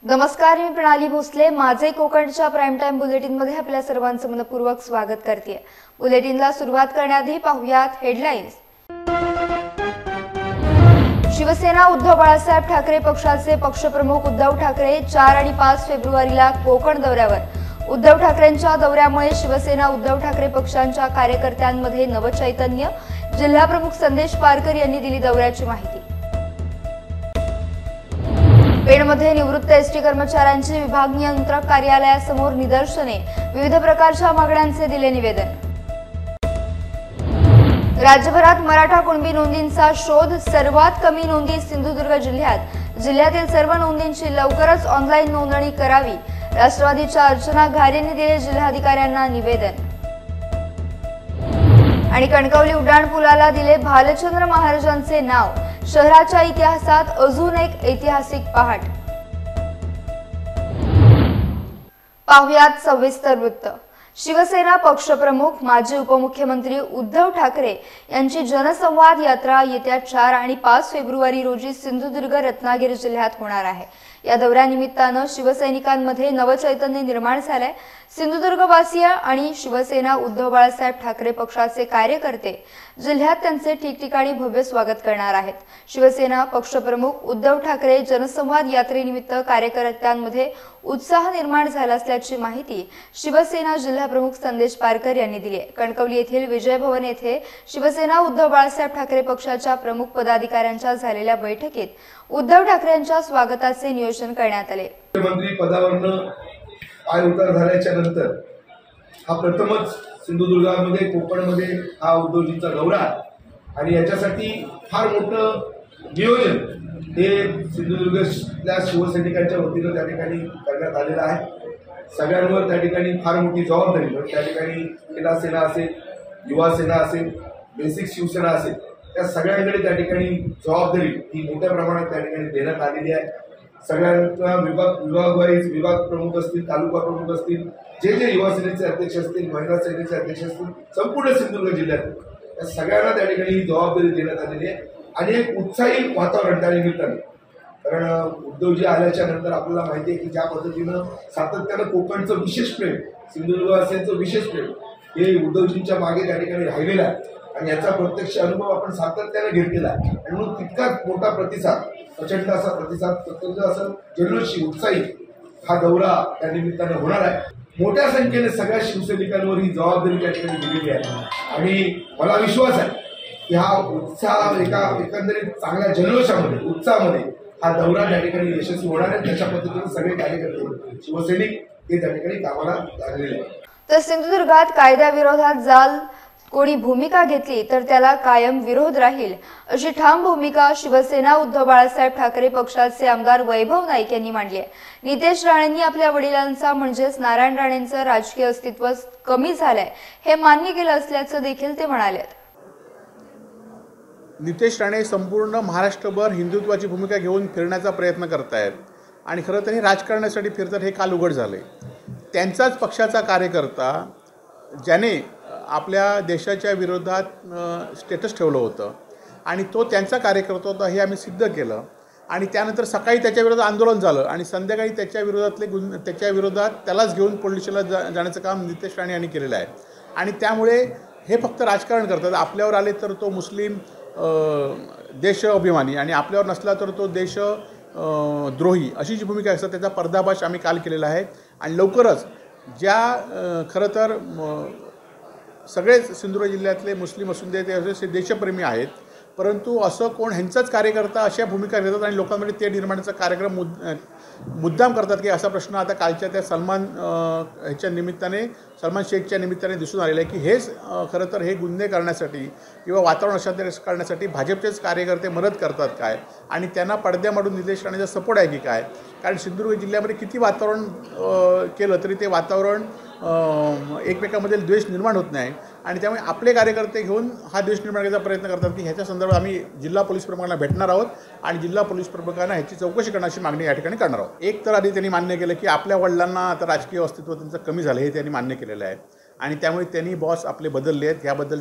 नमस्कार, मी प्रणाली भोसले. माझे कोकणच्या प्राइम टाइम बुलेटिन मध्ये आपल्या सर्वांचं मनपूर्वक स्वागत करते. बुलेटिनला सुरुवात करण्याआधी पाहूयात हेडलाईन्स. शिवसेना उद्धव बाळासाहेब ठाकरे पक्षाचे पक्षप्रमुख उद्धव ठाकरे 4 आणि 5 फेब्रुवारीला कोकण दौऱ्यावर. उद्धव ठाकरेंच्या दौऱ्यामुळे शिवसेना उद्धव ठाकरे पक्षांच्या कार्यकर्त्यांमध्ये नवचैतन्य. जिल्हा प्रमुख संदेश पारकर यांनी दिली दौऱ्याची माहिती. पेणमध्ये निवृत्त एसटी कर्मचाऱ्यांची विभाग नियंत्रक कार्यालयासमोर निदर्शने. विविध प्रकारच्या मागण्यांचे दिले निवेदन. राज्यभरात मराठा कुणबी नोंदींचा शोध. सर्वात कमी नोंदी सिंधुदुर्ग जिल्ह्यात. जिल्ह्यातील सर्व नोंदींची लवकरच ऑनलाईन नोंदणी करावी. राष्ट्रवादीच्या अर्चना घारे यांनी दिले जिल्हाधिकाऱ्यांना निवेदन. आणि कणकवली उड्डाणपुलाला दिले भालचंद्र महाराजांचे नाव. शहराच्या इतिहासात अजून एक ऐतिहासिक पहाट. पाहुयात सविस्तर वृत्त. शिवसेना पक्षप्रमुख माजी उपमुख्यमंत्री उद्धव ठाकरे यांची जनसंवाद यात्रा येत्या 4 आणि 5 फेब्रुवारी रोजी सिंधुदुर्ग रत्नागिरी जिल्ह्यात होणार आहे. या दौऱ्यानिमित्तानं शिवसैनिकांमध्ये नवचैतन्य निर्माण झालंय. सिंधुदुर्गवासीय आणि शिवसेना उद्धव बाळासाहेब ठाकरे पक्षाचे कार्यकर्ते जिल्ह्यात त्यांचे ठिकठिकाणी भव्य स्वागत करणार आहेत. शिवसेना पक्षप्रमुख उद्धव ठाकरे जनसंवाद यात्रेनिमित्त कार्यकर्त्यांमध्ये उत्साह निर्माण झाला असल्याची माहिती शिवसेना जिल्हा प्रमुख संदेश पारकर यांनी दिली आहे. कणकवली येथील विजय भवन येथे शिवसेना उद्धव बाळासाहेब ठाकरे पक्षाच्या प्रमुख पदाधिकाऱ्यांच्या झालेल्या बैठकीत उद्धव ठाकरे यांच्या स्वागताचे नियोजन करण्यात आले. मुख्यमंत्री पदावरून पाय उतार झाल्याच्या नंतर हा प्रथमच सिंधुदुर्गामध्ये कोकणमध्ये हा उद्धवजींचा दौरा आणि याच्यासाठी फार मोठं नियोजन हे सिंधुदुर्गच्या शिवसैनिकांच्या वतीनं त्या ठिकाणी करण्यात आलेलं आहे. सगळ्यांवर त्या ठिकाणी फार मोठी जबाबदारी त्या ठिकाणी महिला सेना असेल, युवा सेना असेल, बेसिक शिवसेना असेल, त्या सगळ्यांकडे त्या ठिकाणी जबाबदारी ही मोठ्या प्रमाणात त्या ठिकाणी देण्यात आलेली आहे. सगळ्यांना विभाग वाईज विभाग प्रमुख असतील, तालुका प्रमुख असतील, जे युवा सेनेचे अध्यक्ष असतील, महिला सेनेचे अध्यक्ष असतील, संपूर्ण सिंधुदुर्ग जिल्ह्यात या सगळ्यांना त्या ठिकाणी ही जबाबदारी देण्यात आलेली आहे. आणि एक उत्साही वातावरण त्या निमित्ताने, कारण उद्धवजी आल्याच्या नंतर आपल्याला माहिती आहे की ज्या पद्धतीनं सातत्यानं कोकणचं विशेष प्रेम, सिंधुदुर्गवासियांचं विशेष प्रेम हे उद्धवजींच्या मागे त्या ठिकाणी राहिलेलं आहे आणि याचा प्रत्यक्ष अनुभव आपण सातत्याने घेतलेला आहे. आणि म्हणून तितकाच मोठा प्रतिसाद, प्रचंड असा प्रतिसाद, प्रचंड असं जल्लोषी उत्साही हा दौरा त्या निमित्तानं होणार आहे. मोठ्या संख्येने सगळ्या शिवसैनिकांवर ही जबाबदारी त्या ठिकाणी दिलेली आहे आणि मला विश्वास आहे की हा उत्साह एकंदरीत चांगल्या जल्लोषामध्ये, उत्साहामध्ये हा दौरा त्या ठिकाणी यशस्वी होणार आहे. त्याच्या पद्धतीने सगळे कार्यकर्ते, शिवसैनिक हे त्या ठिकाणी कामाला लागलेले आहेत. तर सिंधुदुर्गात कायद्याविरोधात जाल कोणी भूमिका घेतली तर त्याला कायम विरोध राहील, अशी ठाम भूमिका शिवसेना उद्धव बाळासाहेब ठाकरे पक्षाचे आमदार वैभव नाईक यांनी मांडली आहे. नितेश राणेंनी आपल्या वडिलांचा म्हणजेच नारायण राणेंचं राजकीय अस्तित्व कमी झालंय हे मान्य केलं असल्याचं देखील ते म्हणाले. नितेश राणे संपूर्ण महाराष्ट्रभर हिंदुत्वाची भूमिका घेऊन फिरण्याचा प्रयत्न करत आहेत आणि खरं त्यांनी राजकारणासाठी फिरतात हे काल उघड झाले. त्यांचाच पक्षाचा कार्यकर्ता ज्याने आपल्या देशाच्या विरोधात स्टेटस ठेवलं होतं आणि तो त्यांचा कार्यकर्ता होता हे आम्ही सिद्ध केलं. आणि त्यानंतर सकाळी त्याच्या विरोधात आंदोलन झालं आणि संध्याकाळी त्याच्या विरोधात त्यालाच घेऊन पोलीस स्टेशनला जाण्याचं काम नितेश राणे यांनी केलेलं आहे. आणि त्यामुळे हे फक्त राजकारण करतात. आपल्यावर आले तर तो मुस्लिम देश अभिमानी आणि आपल्यावर नसला तर तो देश द्रोही अशी जी भूमिका असतात त्याचा पर्दाफाश आम्ही काल केलेला आहे. आणि लवकरच ज्या खरं तर सगळेच सिंधुदुर्ग जिल्ह्यातले मुस्लिम असून दे ते देशप्रेमी आहेत, परंतु असं कोण ह्यांचाच कार्यकर्ता अशा भूमिका घेतात आणि लोकांमध्ये ते निर्माणाचा कार्यक्रम मुद्दाम करतात की असा प्रश्न आता कालच्या त्या सलमान शेखच्या निमित्ताने दिसून आलेला आहे की हेच खरं तर हे गुन्हे करण्यासाठी किंवा वातावरण अशांतर करण्यासाठी भाजपचेच कार्यकर्ते मदत करतात काय आणि त्यांना पडद्यामाडून नितेश राणेचा सपोर्ट आहे की काय. कारण सिंधुदुर्ग जिल्ह्यामध्ये किती वातावरण केलं तरी ते वातावरण एकमेकांमध्ये द्वेष निर्माण होत नाही आणि त्यामुळे आपले कार्यकर्ते घेऊन हा द्वेष निर्माण करण्याचा प्रयत्न करतात की ह्याच्या संदर्भात आम्ही जिल्हा पोलीस प्रमुखांना भेटणार आहोत आणि जिल्हा पोलीस प्रमुखांना ह्याची चौकशी करण्याची मागणी या ठिकाणी करणार आहोत. एक तर आधी त्यांनी मान्य केलं की आपल्या वडिलांना आता राजकीय अस्तित्व त्यांचं कमी झालं हे त्यांनी मान्य केलेलं आहे आणि त्यामुळे त्यांनी बॉस आपले बदलले आहेत ह्याबद्दल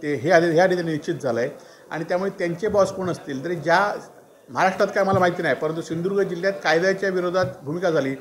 हे आधी त्यांनी निश्चित झालं आहे आणि त्यामुळे त्यांचे बॉस कोण असतील तरी ज्या महाराष्ट्रात काय मला माहिती नाही, परंतु सिंधुदुर्ग जिल्ह्यात कायद्याच्या विरोधात भूमिका झाली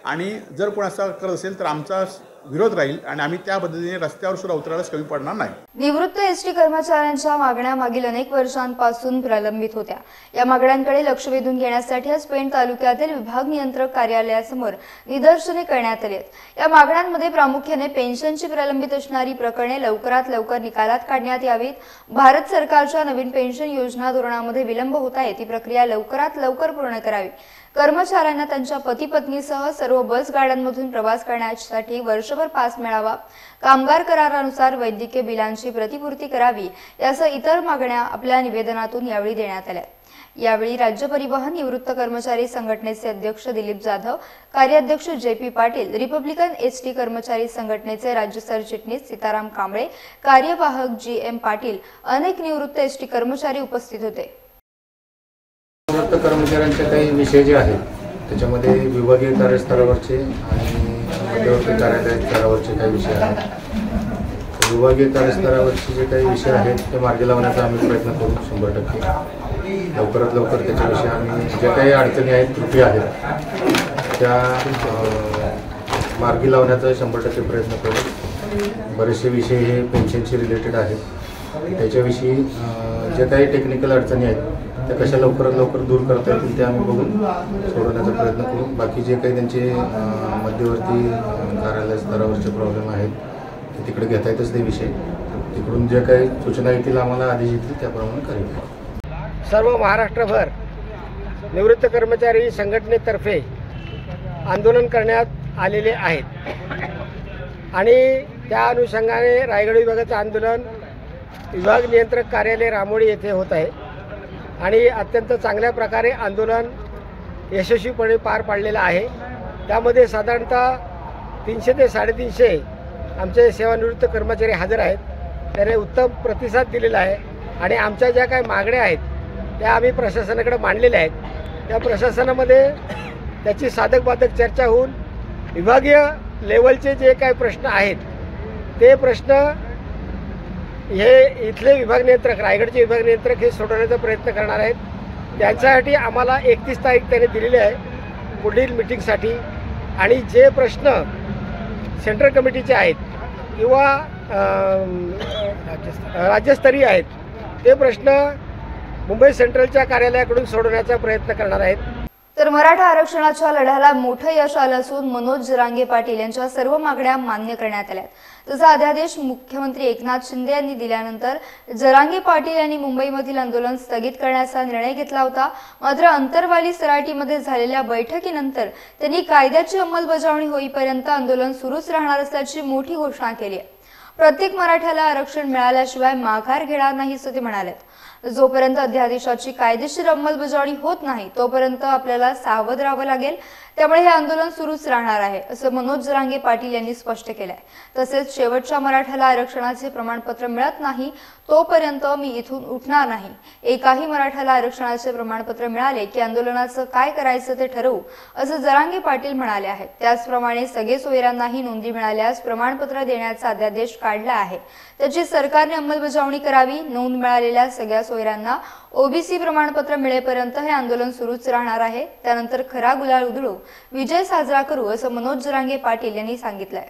आणि जर कोण असं करत असेल तर आमचा विरोध राहील आणि आम्ही त्या पद्धतीने रस्त्यावर सुद्धा उतरायलाच कमी पडणार नाही. निवृत्त एसटी कर्मचाऱ्यांच्या मागण्या मागील अनेक वर्षांपासून प्रलंबित होत्या. या मागण्यांकडे लक्ष वेधून घेण्यासाठी आज पेण तालुक्यातील विभाग नियंत्रक कार्यालयासमोर निदर्शने करण्यात आली आहेत. या मागण्यांमध्ये प्रामुख्याने पेन्शनची प्रलंबित असणारी प्रकरणे लवकरात लवकर निकालात काढण्यात यावीत. भारत सरकारच्या नवीन पेन्शन योजना धोरणामध्ये विलंब होत आहे, ती प्रक्रिया लवकरात लवकर पूर्ण करावी. कर्मचाऱ्यांना त्यांच्या पती पत्नीसह सर्व बस गाड्यांमधून प्रवास करण्यासाठी वर्षभर पास मिळावा. कामगार करारानुसार वैद्यकीय बिलांची प्रतिपूर्ती करावी यासह इतर मागण्या आपल्या निवेदनातून यावेळी देण्यात आल्या. यावेळी राज्य परिवहन निवृत्त कर्मचारी संघटनेचे अध्यक्ष दिलीप जाधव, कार्याध्यक्ष JP पाटील, रिपब्लिकन एसटी कर्मचारी संघटनेचे राज्य सरचिटणीस सीताराम कांबळे, कार्यवाहक GM पाटील, अनेक निवृत्त एसटी कर्मचारी उपस्थित होते. निवृत्त कर्मचाऱ्यांचे काही विषय जे आहेत त्याच्यामध्ये विभागीय कार्यस्तरावरचे आणि मध्यवर्ती कार्यालय स्तरावरचे काही विषय आहेत. विभागीय कार्यस्तरावरचे जे काही विषय आहेत ते मार्गी लावण्याचा आम्ही प्रयत्न करू 100%. लवकरात लवकर त्याच्याविषयी आम्ही ज्या काही अडचणी आहेत, त्रुटी आहेत त्या मार्गी लावण्याचा 100% प्रयत्न करू. बरेचसे विषय हे पेन्शनशी रिलेटेड आहेत, त्याच्याविषयी जे काही टेक्निकल अडचणी आहेत त्या कशा लवकरात लवकर दूर करता येतील ते आम्ही बघून सोडवण्याचा प्रयत्न करू. बाकी जे काही त्यांचे मध्यवर्ती कार्यालय स्तरावरचे प्रॉब्लेम आहेत ते तिकडे घेता येतच ते विषय. तिकडून जे काही सूचना येतील आम्हाला आदेश येतील त्याप्रमाणे करू. सर्व महाराष्ट्रभर निवृत्त कर्मचारी संघटनेतर्फे आंदोलन करण्यात आलेले आहेत आणि त्या अनुषंगाने रायगड विभागाचं आंदोलन विभाग नियंत्रक कार्यालय रामोडी येथे होत आहे आणि अत्यंत चांगल्या प्रकारे आंदोलन यशस्वीपणे पार पाडलेलं आहे. त्यामध्ये साधारणतः 300 ते 350 आमचे सेवानिवृत्त कर्मचारी हजर आहेत. त्याने उत्तम प्रतिसाद दिलेला आहे आणि आमच्या ज्या काही मागण्या आहेत त्या आम्ही प्रशासनाकडे मांडलेल्या आहेत. त्या प्रशासनामध्ये त्याची साधक-बाधक चर्चा होऊन विभागीय लेवलचे जे काही प्रश्न आहेत ते प्रश्न हे इथले विभाग नियंत्रक, रायगडचे विभाग नियंत्रक हे सोडवण्याचा प्रयत्न करणार आहेत. त्यांच्यासाठी आम्हाला 31 तारीख त्याने दिलेली आहे पुढील मिटिंगसाठी आणि जे प्रश्न सेंट्रल कमिटीचे आहेत किंवा राज्यस्तरीय आहेत ते प्रश्न मुंबई सेंट्रलच्या कार्यालयाकडून सोडवण्याचा प्रयत्न करणार आहेत. तर मराठा आरक्षणाच्या लढ्याला मोठं यश आलं असून मनोज जरांगे पाटील यांच्या सर्व मागण्या मान्य करण्यात आल्या. तसा अध्यादेश मुख्यमंत्री एकनाथ शिंदे यांनी दिल्यानंतर जरांगे पाटील यांनी मुंबईमधील आंदोलन स्थगित करण्याचा निर्णय घेतला होता. मात्र अंतरवाली सराटीमध्ये झालेल्या बैठकीनंतर त्यांनी कायद्याची अंमलबजावणी होईपर्यंत आंदोलन सुरूच राहणार असल्याची मोठी घोषणा केली आहे. प्रत्येक मराठ्याला आरक्षण मिळाल्याशिवाय माघार घेणार नाही असं ते म्हणाले. जोपर्यंत अध्यादेशाची कायदेशीर अंमलबजावणी होत नाही तोपर्यंत आपल्याला सावध राहावं लागेल. त्यामुळे हे आंदोलन सुरूच राहणार आहे असं मनोज जरांगे पाटील यांनी स्पष्ट केलंय. तसेच शेवटच्या मराठ्याला आरक्षणाचे प्रमाणपत्र मिळत नाही तोपर्यंत मी इथून उठणार नाही. एकाही मराठ्याला आरक्षणाचे प्रमाणपत्र मिळाले की आंदोलनाचं काय करायचं ते ठरवू असं जरांगे पाटील म्हणाले आहेत. त्याचप्रमाणे सगळे सोयऱ्यांनाही नोंदी मिळाल्यास प्रमाणपत्र देण्याचा अध्यादेश काढला आहे, त्याची सरकारने अंमलबजावणी करावी. नोंद मिळालेल्या सगळ्या सोयऱ्यांना OBC प्रमाणपत्र मिळेपर्यंत हे आंदोलन सुरूच राहणार आहे. त्यानंतर खरा गुलाल उधळू विजय साजरा करू असं मनोज जरांगे पाटील यांनी सांगितलंय.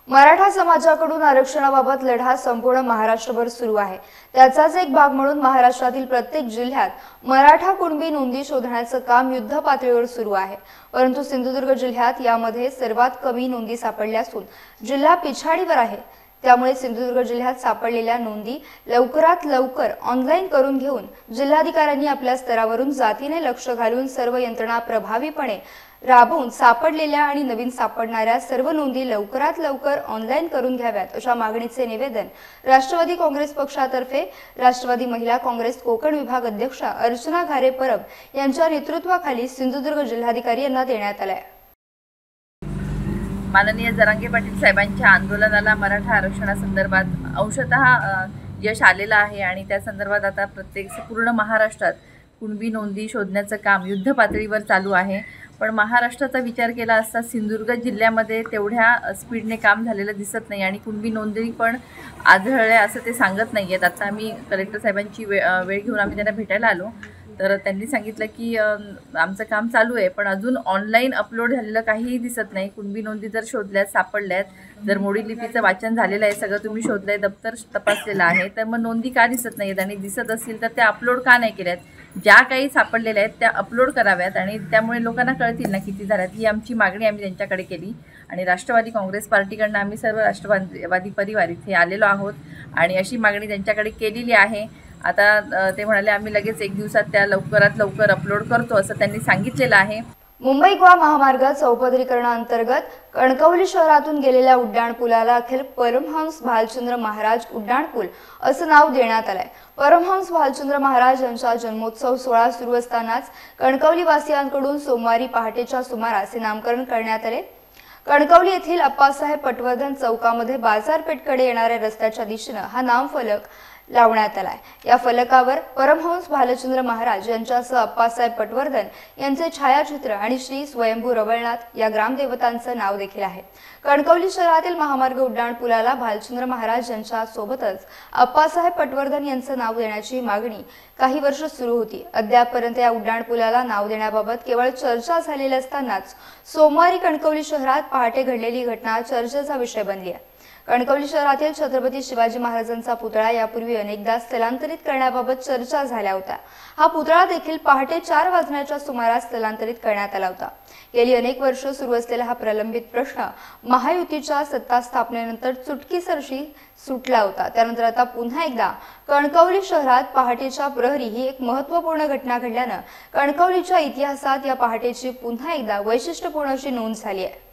मराठा समाजाकडून आरक्षणाबाबत लढा संपूर्ण महाराष्ट्रभर सुरू आहे. त्याचाच एक भाग म्हणून महाराष्ट्रातील प्रत्येक जिल्ह्यात मराठा कुणबी नोंदी शोधण्याचं काम युद्ध पातळीवर सुरू आहे. परंतु सिंधुदुर्ग जिल्ह्यात यामध्ये सर्वात कमी नोंदी सापडल्या असून जिल्हा पिछाडीवर आहे. त्यामुळे सिंधुदुर्ग जिल्ह्यात सापडलेल्या नोंदी लवकरात लवकर ऑनलाईन करून घेऊन जिल्हाधिकाऱ्यांनी आपल्या स्तरावरून जातीने लक्ष घालून सर्व यंत्रणा प्रभावीपणे राबवून सापडलेल्या आणि नवीन सापडणाऱ्या सर्व नोंदी लवकरात लवकर ऑनलाईन करून घ्याव्यात अशा मागणीचे निवेदन राष्ट्रवादी काँग्रेस पक्षातर्फे राष्ट्रवादी महिला काँग्रेस कोकण विभाग अध्यक्षा अर्चना घारे परब यांच्या नेतृत्वाखाली सिंधुदुर्ग जिल्हाधिकारी यांना देण्यात आले. माननीय जरांगे पाटील साहेबांच्या आंदोलनाला मराठा आरक्षणासंदर्भात अंशतः यश आलेलं आहे आणि त्या संदर्भात आता पूर्ण महाराष्ट्रात कुणबी नोंदी शोधण्याचं काम युद्ध पातळीवर चालू आहे. पण महाराष्ट्राचा विचार केला असता सिंधुदुर्ग जिल्ह्यामध्ये तेवढ्या स्पीडने काम झालेलं दिसत नाही आणि कुणबी नोंदणी पण आढळल्या असं ते सांगत नाही आहेत. आता आम्ही कलेक्टर साहेबांची वेळ घेऊन आम्ही त्यांना भेटायला आलो, तर त्यांनी सांगितलं की आमचं काम चालू आहे, पण अजून ऑनलाईन अपलोड झालेलं काहीही दिसत नाही. कुणबी नोंदी जर शोधल्यात, सापडल्यात, जर मोडी लिपीचं वाचन झालेलं आहे, सगळं तुम्ही शोधलं आहे, दप्तर तपासलेलं आहे, तर मग नोंदी का दिसत नाहीत आणि दिसत असतील तर त्या अपलोड का नाही केल्यात? ज्या काही सापडलेल्या आहेत त्या अपलोड कराव्यात आणि त्यामुळे लोकांना कळतील ना किती झाल्यात. ही आमची मागणी आम्ही त्यांच्याकडे केली आणि राष्ट्रवादी काँग्रेस पार्टीकडनं आम्ही सर्व राष्ट्रवादी परिवार इथे आलेलो आहोत आणि अशी मागणी त्यांच्याकडे केलेली आहे. आता ते म्हणाले आम्ही लगेच 1 दिवसात त्या लवकरात लवकर अपलोड करतो असं त्यांनी सांगितलेलं आहे. मुंबई गोवा महामार्ग चौपदरीकरणाअंतर्गत कणकवली शहरातून गेलेल्या उड्डाणपुलाला अखेर परमहंस भालचंद्र महाराज उड्डाणपूल असं नाव देण्यात आलंय. परमहंस भालचंद्र महाराज यांचा जन्मोत्सव सोहळा सुरू असतानाच कणकवली वासियांकडून सोमवारी पहाटेच्या सुमारास हे नामकरण करण्यात आले. कणकवली येथील अप्पासाहेब पटवर्धन चौकामध्ये बाजारपेठकडे येणाऱ्या रस्त्याच्या दिशेनं हा नामफलक लावण्यात आलाय. या फलकावर परमहंस भालचंद्र महाराज यांच्यासह अप्पासाहेब पटवर्धन यांचे छायाचित्र आणि श्री स्वयंभू रवळनाथ या ग्रामदेवतांचं नाव देखील आहे. कणकवली शहरातील महामार्ग उड्डाणपुलाला भालचंद्र महाराज यांच्या सोबतच अप्पासाहेब पटवर्धन यांचं नाव देण्याची मागणी काही वर्ष सुरू होती. अद्यापपर्यंत या उड्डाणपुलाला नाव देण्याबाबत केवळ चर्चा झालेली असतानाच सोमवारी कणकवली शहरात पहाटे घडलेली घटना चर्चेचा विषय बनली आहे. कणकवली शहरातील छत्रपती शिवाजी महाराजांचा पुतळा यापूर्वी अनेकदा स्थलांतरित करण्याबाबत चर्चा झाल्या होत्या. हा पुतळा देखील पहाटे 4 वाजण्याच्या सुमारास स्थलांतरित करण्यात आला होता. गेली अनेक वर्ष सुरू असलेला हा प्रलंबित प्रश्न महायुतीच्या सत्ता स्थापनेनंतर चुटकीसरशी सुटला होता. त्यानंतर आता पुन्हा एकदा कणकवली शहरात पहाटेच्या प्रहरी ही एक महत्त्वपूर्ण घटना घडल्यानं कणकवलीच्या इतिहासात या पहाटेची पुन्हा एकदा वैशिष्ट्यपूर्ण अशी नोंद झाली आहे.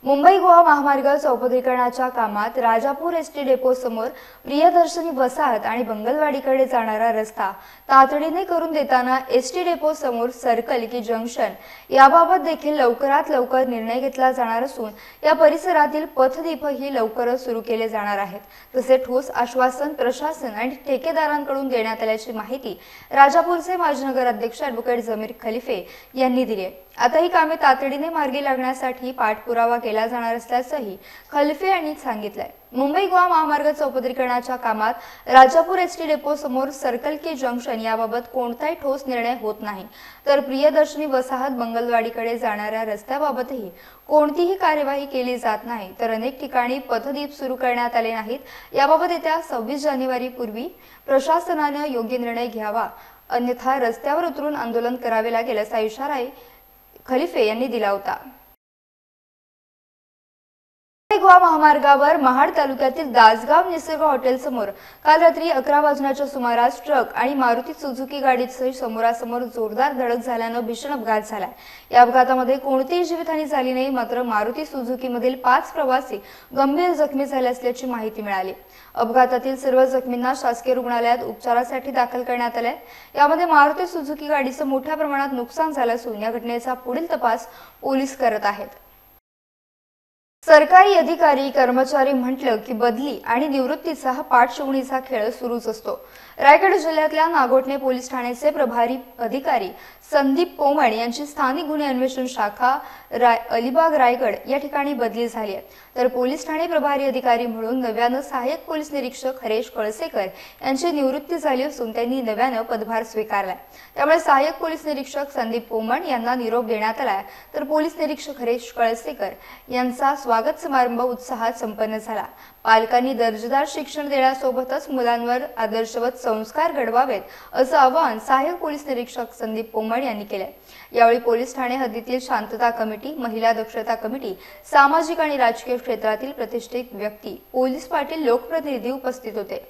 मुंबई गोवा महामार्ग चौपदरीकरणाच्या कामात राजापूर एसटी डेपो समोर प्रियदर्शनी वसाहत आणि बंगलवाडीकडे जाणारा रस्ता तातडीने करून देताना एसटी डेपो समोर सर्कल की जंक्शन याबाबत देखील लवकरात लवकर निर्णय घेतला जाणार असून या परिसरातील पथदीपही लवकरच सुरू केले जाणार आहेत. तसे ठोस आश्वासन प्रशासन आणि ठेकेदारांकडून देण्यात आल्याची माहिती राजापूरचे माजी नगर अध्यक्ष ॲडव्होकेट जमीर खलिफे यांनी दिली आहे. आता ही कामे तातडीने मार्गी लागण्यासाठी पाठपुरावा केला जाणार असल्याचंही खलिफे यांनी सांगितलंय. मुंबई गोवा महामार्ग चौपदरीकरणाच्या कामात राजापूर एसटी डेपो समोर सर्कल के जंक्शन याबाबत कोणताही ठोस निर्णय होत नाही, तर प्रियदर्शनी वसाहत बंगलवाडीकडे जाणाऱ्या रस्त्याबाबतही कोणतीही कार्यवाही केली जात नाही, तर अनेक ठिकाणी पथदीप सुरू करण्यात आले नाहीत. याबाबत येत्या 26 जानेवारी पूर्वी प्रशासनानं योग्य निर्णय घ्यावा, अन्यथा रस्त्यावर उतरून आंदोलन करावे लागेल असा इशाराही खलिफे यांनी दिला होता. गोवा महामार्गावर महाड तालुक्यातील दासगाव निसर्ग हॉटेल समोर काल रात्री 11 वाजण्याच्या सुमारास ट्रक आणि मारुती सुझुकी गाडीची समोरासमोर जोरदार धडक झाल्यानं भीषण अपघात झाला. या अपघातामध्ये कोणतीही जीवितहानी झाली नाही, मात्र मारुती सुझुकी मधील 5 प्रवासी गंभीर जखमी झाले असल्याची माहिती मिळाली. अपघातातील सर्व जखमींना शासकीय रुग्णालयात उपचारासाठी दाखल करण्यात आले. यामध्ये मारुती सुझुकी गाडीचं मोठ्या प्रमाणात नुकसान झालं असून या घटनेचा पुढील तपास पोलीस करत आहेत. सरकारी अधिकारी कर्मचारी म्हटलं की बदली आणि निवृत्तीचा हा पाठशिवणीचा खेळ सुरूच असतो. रायगड जिल्ह्यातल्या नागोठणे पोलीस ठाण्याचे प्रभारी अधिकारी संदीप पोमण यांची स्थानिक गुन्हे अन्वेषण शाखा अलिबाग रायगड या ठिकाणी बदली झाली आहे, तर पोलीस ठाणे प्रभारी अधिकारी म्हणून नव्यानं सहाय्यक पोलीस निरीक्षक हरेश कळसेकर यांची निवृत्ती झाली असून त्यांनी नव्यानं पदभार स्वीकारलाय. त्यामुळे सहाय्यक पोलीस निरीक्षक संदीप पोमण यांना निरोप देण्यात आलाय, तर पोलीस निरीक्षक हरेश कळसेकर यांचा स्वागत समारंभ उत्साहात संपन्न झाला. पालकांनी दर्जेदार शिक्षण देण्यासोबतच मुलांवर आदर्शवत संस्कार घडवावेत असं आवाहन सहाय्यक पोलीस निरीक्षक संदीप पोमण यांनी केले. यावेळी पोलीस ठाणे हद्दीतील शांतता कमिटी, महिला दक्षता कमिटी, सामाजिक आणि राजकीय क्षेत्रातील प्रतिष्ठित व्यक्ती, पोलीस पाटील, लोकप्रतिनिधी उपस्थित होते.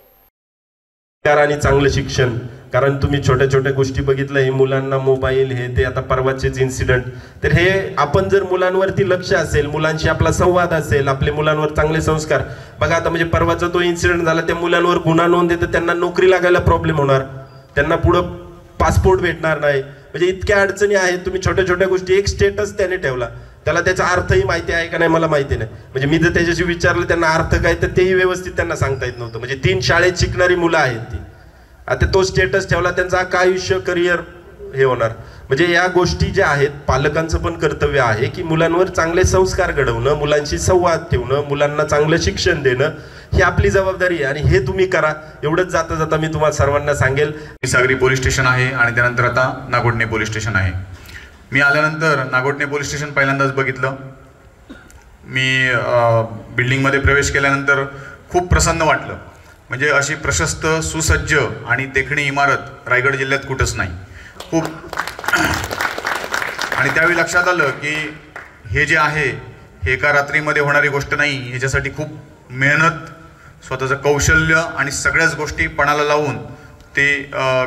आणि चांगलं शिक्षण, कारण तुम्ही छोट्या छोट्या गोष्टी बघितल्या, हे मुलांना मोबाईल हे ते आता परवाचेच इन्सिडेंट, तर हे आपण जर मुलांवरती लक्ष असेल, मुलांशी आपला संवाद असेल, आपले मुलांवर चांगले संस्कार, बघा आता म्हणजे परवाचा तो इन्सिडेंट झाला, त्या मुलांवर गुन्हा नोंद येतं, त्यांना नोकरी लागायला प्रॉब्लेम होणार, त्यांना पुढं पासपोर्ट भेटणार नाही, म्हणजे इतक्या अडचणी आहेत. तुम्ही छोट्या छोट्या गोष्टी, एक स्टेटस त्याने ठेवला, त्याला त्याचा अर्थही माहिती आहे का नाही मला माहिती नाही, म्हणजे मी जर त्याच्याशी विचारलं त्यांना अर्थ काय तर तेही व्यवस्थित त्यांना सांगता येत नव्हतं. म्हणजे 3 शाळेत शिकणारी मुलं आहेत ती, आता तो स्टेटस ठेवला, त्यांचं अख्खं आयुष्य करिअर हे होणार. म्हणजे या गोष्टी ज्या आहेत, पालकांचं पण कर्तव्य आहे की मुलांवर चांगले संस्कार घडवणं, मुलांशी संवाद ठेवणं, मुलांना चांगलं शिक्षण देणं ही आपली जबाबदारी आहे आणि हे तुम्ही करा. एवढंच जाता जाता मी तुम्हाला सर्वांना सांगेल, सागरी पोलीस स्टेशन आहे आणि त्यानंतर आता नागोठणे पोलीस स्टेशन आहे. मी आल्यानंतर नागोठणे पोलीस स्टेशन पहिल्यांदाच बघितलं. मी बिल्डिंगमध्ये प्रवेश केल्यानंतर खूप प्रसन्न वाटलं. म्हणजे अशी प्रशस्त, सुसज्ज आणि देखणी इमारत रायगड जिल्ह्यात कुठंच नाही. खूप आणि त्यावेळी लक्षात आलं की हे जे आहे हे एका रात्रीमध्ये होणारी गोष्ट नाही. ह्याच्यासाठी खूप मेहनत, स्वतःचं कौशल्य आणि सगळ्याच गोष्टी पणाला लावून ते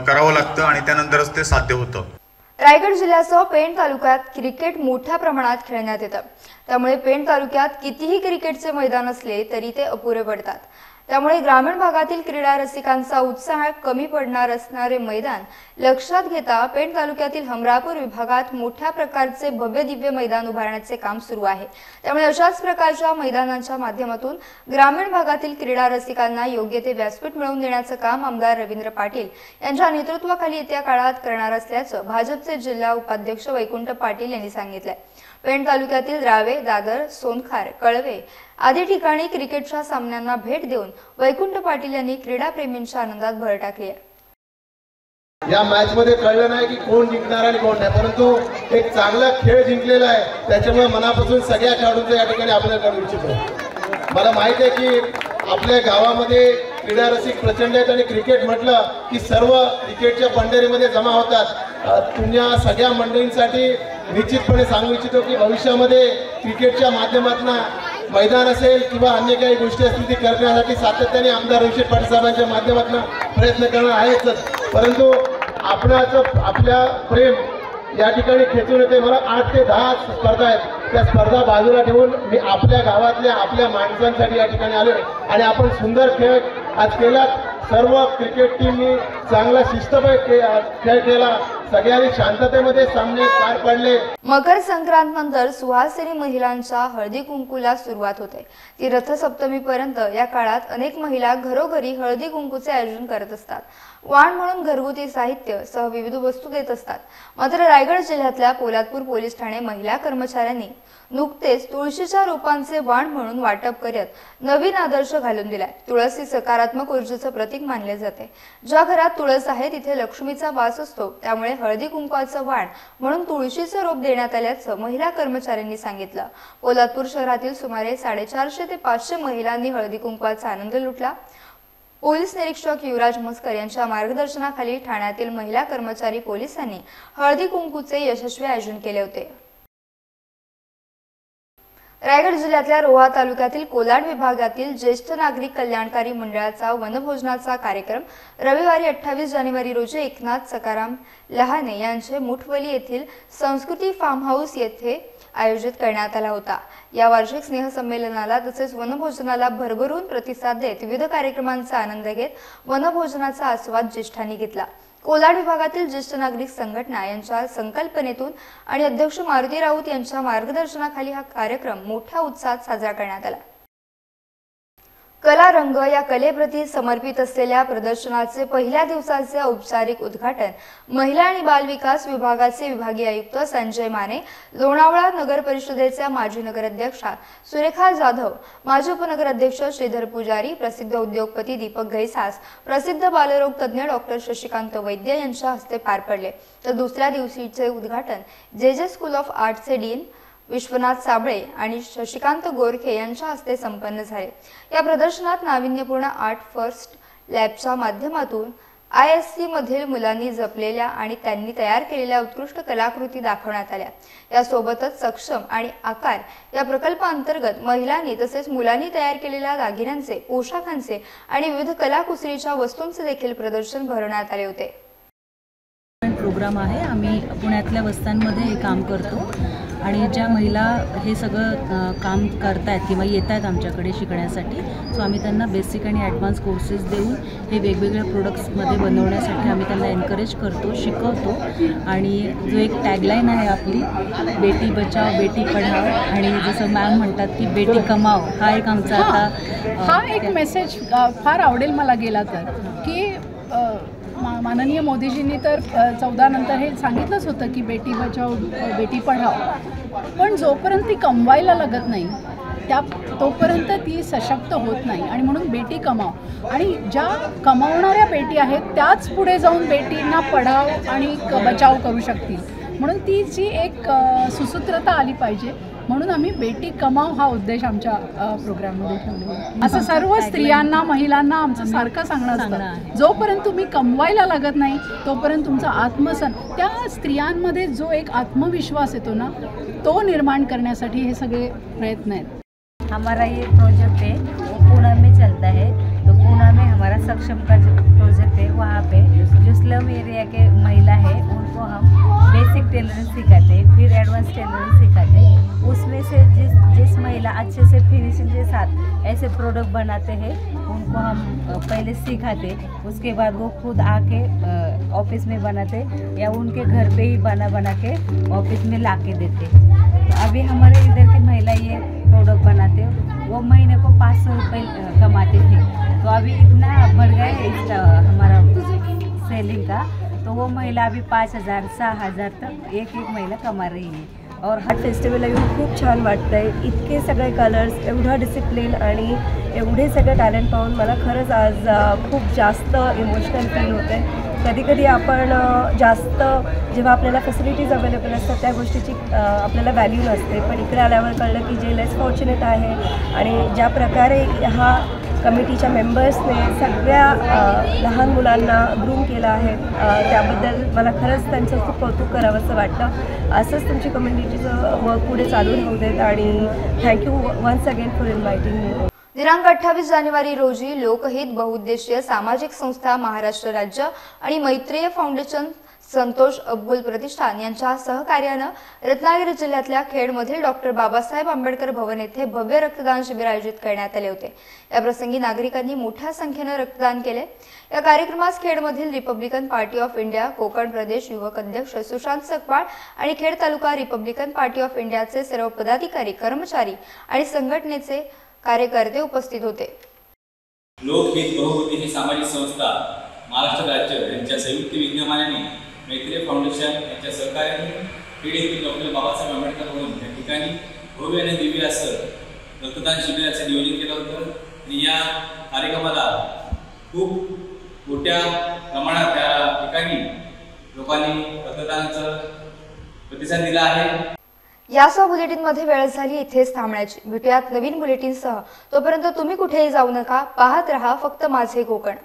करावं लागतं आणि त्यानंतरच ते साध्य होतं. रायगड जिल्ह्यासह पेण तालुक्यात क्रिकेट मोठ्या प्रमाणात खेळण्यात येतं. त्यामुळे पेण तालुक्यात कितीही क्रिकेटचे मैदान असले तरी ते अपुरे पडतात. त्यामुळे ग्रामीण भागातील क्रीडा रसिकांचा उत्साह कमी पडणार असणारे मैदान लक्षात घेता पेण तालुक्यातील हमरापूर विभागात मोठ्या प्रकारचे भव्य दिव्य मैदान उभारण्याचे काम सुरू आहे. त्यामुळे अशाच प्रकारच्या मैदानांच्या माध्यमातून ग्रामीण भागातील क्रीडा रसिकांना योग्य ते व्यासपीठ मिळवून देण्याचं काम आमदार रवींद्र पाटील यांच्या नेतृत्वाखाली येत्या काळात करणार असल्याचं भाजपचे जिल्हा उपाध्यक्ष वैकुंठ पाटील यांनी सांगितलंय. पेण तालुक्यातील रावे, दादर, सोनखार, कळवे आदी ठिकाणी क्रिकेटच्या सामन्यांना भेट देऊन वैकुंठ पाटील यांनी क्रीडाप्रेमींच्या आनंदात भर टाकली आहे. या मॅच मध्ये कळलं नाही की कोण जिंकणार आणि कोण नाही, परंतु एक चांगला खेळ जिंकलेला आहे. त्याच्यामुळे मनापासून सगळ्या खेळाडूंचा या ठिकाणी आपल्याला करू इच्छितो. मला माहित आहे की आपल्या गावामध्ये क्रीडा रसिक प्रचंड आहेत आणि क्रिकेट म्हटलं की सर्व क्रिकेटच्या पंढरीमध्ये जमा होतात. तुमच्या सगळ्या मंडळींसाठी निश्चितपणे सांगू इच्छितो की भविष्यामध्ये क्रिकेटच्या माध्यमातून मैदान असेल किंवा अन्य काही गोष्टी असतील ती करण्यासाठी सातत्याने आमदार रवींद्र पाटील साहेबांच्या माध्यमातून प्रयत्न करणार आहेतच. परंतु आपल्या प्रेम या ठिकाणी खेचून येते. मला 8 ते 10 स्पर्धा आहेत. त्या स्पर्धा बाजूला ठेवून मी आपल्या गावातल्या आपल्या माणसांसाठी या ठिकाणी आलो आणि आपण सुंदर खेळ आज केला. सर्व क्रिकेट टीमनी चांगला शिस्तबद्ध खेळ केला. सगळ्यांनी शांततेमध्ये सामने पार पडले. मकर संक्रांत नंतर सुहासिनी महिलांच्या हळदी कुंकूला सुरुवात होते. ती रथसप्तमीपर्यंत या काळात अनेक महिला घरोघरी हळदी कुंकूचे आयोजन करत असतात. वाण म्हणून घरगुती साहित्य सह विविध वस्तू देत असतात. मात्र रायगड जिल्ह्यातल्या पोलादपूर पोलीस ठाणे महिला कर्मचाऱ्यांनी नुकतेच तुळशीच्या रोपांचे वाण म्हणून वाटप करत नवीन आदर्श घालून दिलाय. तुळस ही सकारात्मक ऊर्जेचं प्रतीक मानले जाते. ज्या घरात तुळस आहे तिथे लक्ष्मीचा वास असतो. त्यामुळे हळदी कुंकवाचं वाण म्हणून तुळशीचं रोप देण्यात आल्याचं महिला कर्मचाऱ्यांनी सांगितलं. पोलादपूर शहरातील सुमारे 450 ते 500 महिलांनी हळदी कुंकवाचा आनंद लुटला. पोलीस निरीक्षक युवराज मस्कर यांच्या मार्गदर्शनाखाली ठाण्यातील महिला कर्मचारी पोलिसांनी हळदी कुंकूचे यशस्वी आयोजन केले होते. रायगड जिल्ह्यातल्या रोहा तालुक्यातील कोलाड विभागातील ज्येष्ठ नागरिक कल्याणकारी मंडळाचा वनभोजनाचा कार्यक्रम रविवारी 28 जानेवारी रोजी एकनाथ सकाराम लहाने यांचे मुठवली येथील संस्कृती फार्म हाऊस येथे आयोजित करण्यात आला होता. या वार्षिक स्नेहसंमेलनाला तसेच वनभोजनाला भरभरून प्रतिसाद देत विविध कार्यक्रमांचा आनंद घेत वनभोजनाचा आस्वाद ज्येष्ठांनी घेतला. कोलाड विभागातील ज्येष्ठ नागरिक संघटना यांच्या संकल्पनेतून आणि अध्यक्ष मारुती राऊत यांच्या मार्गदर्शनाखाली हा कार्यक्रम मोठ्या उत्साहात साजरा करण्यात आला. कला रंग या कलेप्रती समर्पित असलेल्या प्रदर्शनाचे पहिल्या दिवसाचे औपचारिक उद्घाटन महिला आणि बाल विकास विभागाचे विभागीय आयुक्त संजय माने, लोणावळा नगर परिषदेच्या माजी नगराध्यक्षा सुरेखा जाधव, माजी उपनगराध्यक्ष श्रीधर पुजारी, प्रसिद्ध उद्योगपती दीपक घैसास, प्रसिद्ध बालरोग तज्ज्ञ डॉक्टर शशिकांत वैद्य यांच्या हस्ते पार पडले. तर दुसऱ्या दिवशीचे उद्घाटन जे स्कूल ऑफ आर्टचे डीन विश्वनाथ साबळे आणि शशिकांत गोरखे यांच्या हस्ते संपन्न झाले. या प्रदर्शनात नाविन्यपूर्ण आर्ट फर्स्ट लॅबच्या माध्यमातून ISC मधील मुलांनी जपलेल्या आणि त्यांनी तयार केलेल्या उत्कृष्ट कलाकृती दाखवण्यात आल्या. यासोबतच सक्षम आणि आकार या प्रकल्पांतर्गत महिलांनी तसेच मुलांनी तयार केलेल्या दागिन्यांचे, पोशाखांचे आणि विविध कलाकुसरीच्या वस्तूंचे देखील प्रदर्शन भरवण्यात आले होते. प्रोग्राम आहे. आम्ही पुण्यातल्या वस्त्यांमध्ये हे काम करतो आणि ज्या महिला हे सगळं काम करतायत किंवा येत आहेत आमच्याकडे शिकण्यासाठी, सो आम्ही त्यांना बेसिक आणि ॲडव्हान्स कोर्सेस देऊन हे वेगवेगळ्या प्रोडक्ट्समध्ये बनवण्यासाठी आम्ही त्यांना एनकरेज करतो, शिकवतो. आणि जो एक टॅगलाईन आहे आपली, बेटी बचाव बेटी पढाव, आणि जसं मॅम म्हणतात की बेटी कमाव, हा एक आमचा आता हा एक मेसेज फार आवडेल मला गेला तर, की माननीय मोदीजींनी तर 14 नंतर हे सांगितलंच होतं की बेटी बचाओ बेटी पढाओ, पण जोपर्यंत ती कमवायला लागत नाही तोपर्यंत ती सशक्त होत नाही. आणि म्हणून बेटी कमाव, आणि ज्या कमावणाऱ्या बेटी आहेत त्याच पुढे जाऊन बेटींना पढाव आणि बचाव करू शकतील. म्हणून ती जी एक सुसूत्रता आली पाहिजे, म्हणून आम्ही बेटी कमाव हा उद्देश आमच्या प्रोग्राममध्ये ठेवलेला. असं सर्व स्त्रियांना महिलांना आमचं सारखं सांगणं असतं, जोपर्यंत तुम्ही कमवायला लागत नाही तोपर्यंत तुमचा त्या स्त्रियांमध्ये जो एक आत्मविश्वास येतो ना, तो निर्माण करण्यासाठी हे सगळे प्रयत्न आहेत. हमारा ये प्रोजेक्ट है वो पूना में चलता है, तो पूना में हमारा सक्षम का जो प्रोजेक्ट है वहाँ पे जो स्लम एरिया के महिला है उनको हम बेसिक टेलरिंग सिखाते हैं, फिर एडवांस टेलरिंग सिखाते हैं. उसमें से जिस महिला अच्छे से फिनिशिंग के साथ ऐसे प्रोडक्ट बनाते हैं उनको हम पहले सिखाते, उसके बाद वो खुद आके ऑफिस में बनाते या उनके घर पे ही बना के ऑफिस में ला के देते. तो अभी हमारे इधर की महिला ये प्रोडक्ट बनाते, वो महीने को 500 रुपये कमाते थे. तो अभी इतना बढ़ गया है इसका हमारा सेलिंग का, तो वो महिला अभी 5,000 6,000 तक एक महिला कमा रही है. और हा फेस्टिवल येऊन खूप छान वाटतं आहे. इतके सगळे कलर्स, एवढा डिसिप्लिन आणि एवढे सगळे टॅलेंट पाहून मला खरंच आज खूप जास्त इमोशनल फील होतं आहे. कधी कधी आपण जास्त जेव्हा आपल्याला फॅसिलिटीज अवेलेबल असतात त्या गोष्टीची आपल्याला व्हॅल्यू नसते, पण इकडे आल्यावर कळलं की जे लेस फॉर्च्युनेट आहे आणि ज्या प्रकारे हा कमिटीच्या मेंबर्सने सगळ्या लहान मुलांना ग्रूम केलं आहे, त्याबद्दल मला खरंच त्यांचं खूप कौतुक करावंसं वाटतं. असंच तुमची कम्युनिटीचं वर्क पुढे चालू राहू देत आणि thank you once again for inviting me. दिनांक 28 जानेवारी रोजी लोकहित बहुउद्देशीय सामाजिक संस्था महाराष्ट्र राज्य आणि मैत्रेय फाउंडेशन संतोष अब्बुल प्रतिष्ठान यांच्या सहकार्यानं रत्नागिरी जिल्ह्यातल्या खेडमधील डॉक्टर बाबासाहेब आंबेडकर भवन येथे भव्य रक्तदान शिबिर आयोजित करण्यात आले होते. या प्रसंगी नागरिकांनी मोठ्या संख्येने रक्तदान केले. या कार्यक्रमास खेडमधील Republican Party of India Konkan प्रदेश युवक अध्यक्ष सुशांत सकपाळ आणि खेड तालुका रिपब्लिकन पार्टी ऑफ इंडियाचे सर्व पदाधिकारी, कर्मचारी आणि संघटनेचे कार्यकर्ते उपस्थित होते. लोकहित बहुउद्देशीय सामाजिक संस्था महाराष्ट्र राज्य यांच्या संयुक्त विद्यमानाने मैत्रेय फाउंडेशन यांच्या सहकार्याने खेड येथील डॉक्टर बाबासाहेब आंबेडकर भवन या ठिकाणी भव्य आणि दिव्य असं रक्तदान शिबिराचे नियोजन केलं होतं. आणि या कार्यक्रमाला खूप मोठ्या प्रमाणात त्या ठिकाणी लोकांनी रक्तदानाचा प्रतिसाद दिला आहे. यासह बुलेटिनमध्ये वेळ झाली इथेच थांबण्याची. भेटूयात नवीन बुलेटिनसह. तोपर्यंत तुम्ही कुठेही जाऊ नका. पाहत रहा फक्त माझे कोकण.